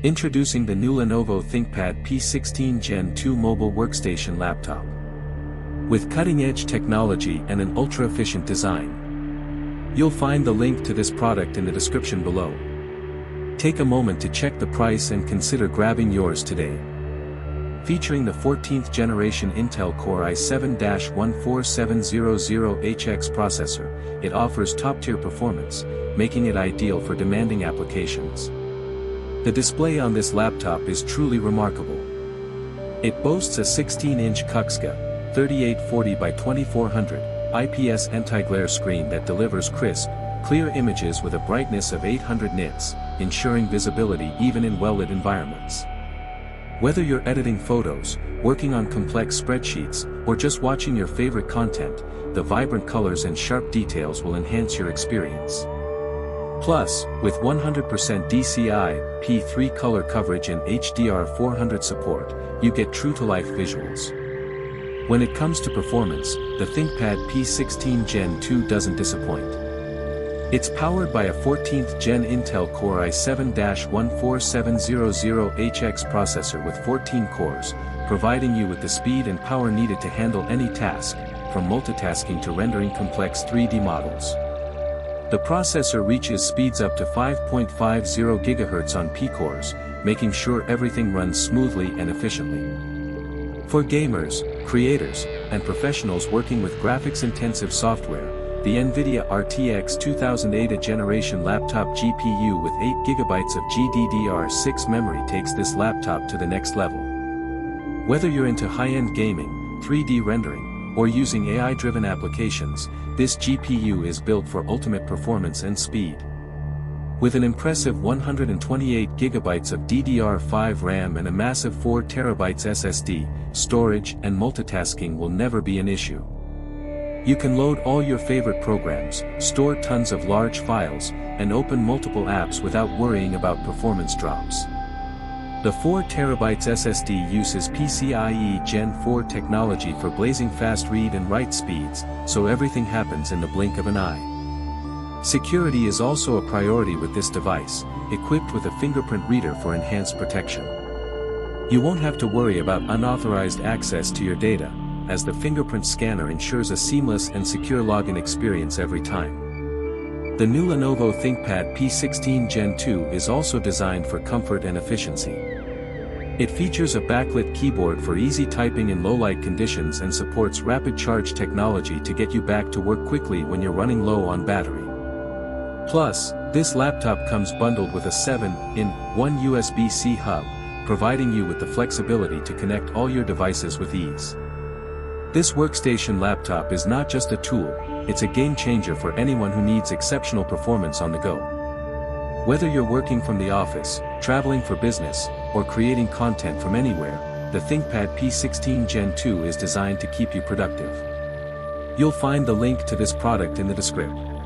Introducing the new Lenovo ThinkPad P16 Gen 2 Mobile Workstation Laptop. With cutting-edge technology and an ultra-efficient design. You'll find the link to this product in the description below. Take a moment to check the price and consider grabbing yours today. Featuring the 14th generation Intel Core i7-14700HX processor, it offers top-tier performance, making it ideal for demanding applications. The display on this laptop is truly remarkable. It boasts a 16-inch WQUXGA, 3840 by 2400, IPS anti-glare screen that delivers crisp, clear images with a brightness of 800 nits, ensuring visibility even in well-lit environments. Whether you're editing photos, working on complex spreadsheets, or just watching your favorite content, the vibrant colors and sharp details will enhance your experience. Plus, with 100% DCI-P3 color coverage and HDR400 support, you get true-to-life visuals. When it comes to performance, the ThinkPad P16 Gen 2 doesn't disappoint. It's powered by a 14th Gen Intel Core i7-14700HX processor with 14 cores, providing you with the speed and power needed to handle any task, from multitasking to rendering complex 3D models. The processor reaches speeds up to 5.50 GHz on P-cores, making sure everything runs smoothly and efficiently. For gamers, creators, and professionals working with graphics-intensive software, the NVIDIA RTX 2008 generation laptop GPU with 8GB of GDDR6 memory takes this laptop to the next level. Whether you're into high-end gaming, 3D rendering, or using AI-driven applications, this GPU is built for ultimate performance and speed. With an impressive 128GB of DDR5 RAM and a massive 4TB SSD, storage and multitasking will never be an issue. You can load all your favorite programs, store tons of large files, and open multiple apps without worrying about performance drops. The 4TB SSD uses PCIe Gen 4 technology for blazing fast read and write speeds, so everything happens in the blink of an eye. Security is also a priority with this device, equipped with a fingerprint reader for enhanced protection. You won't have to worry about unauthorized access to your data, as the fingerprint scanner ensures a seamless and secure login experience every time. The new Lenovo ThinkPad P16 Gen 2 is also designed for comfort and efficiency. It features a backlit keyboard for easy typing in low-light conditions and supports rapid charge technology to get you back to work quickly when you're running low on battery. Plus, this laptop comes bundled with a 7-in-1 USB-C hub, providing you with the flexibility to connect all your devices with ease. This workstation laptop is not just a tool, it's a game-changer for anyone who needs exceptional performance on the go. Whether you're working from the office, traveling for business, or creating content from anywhere, the ThinkPad P16 Gen 2 is designed to keep you productive. You'll find the link to this product in the description.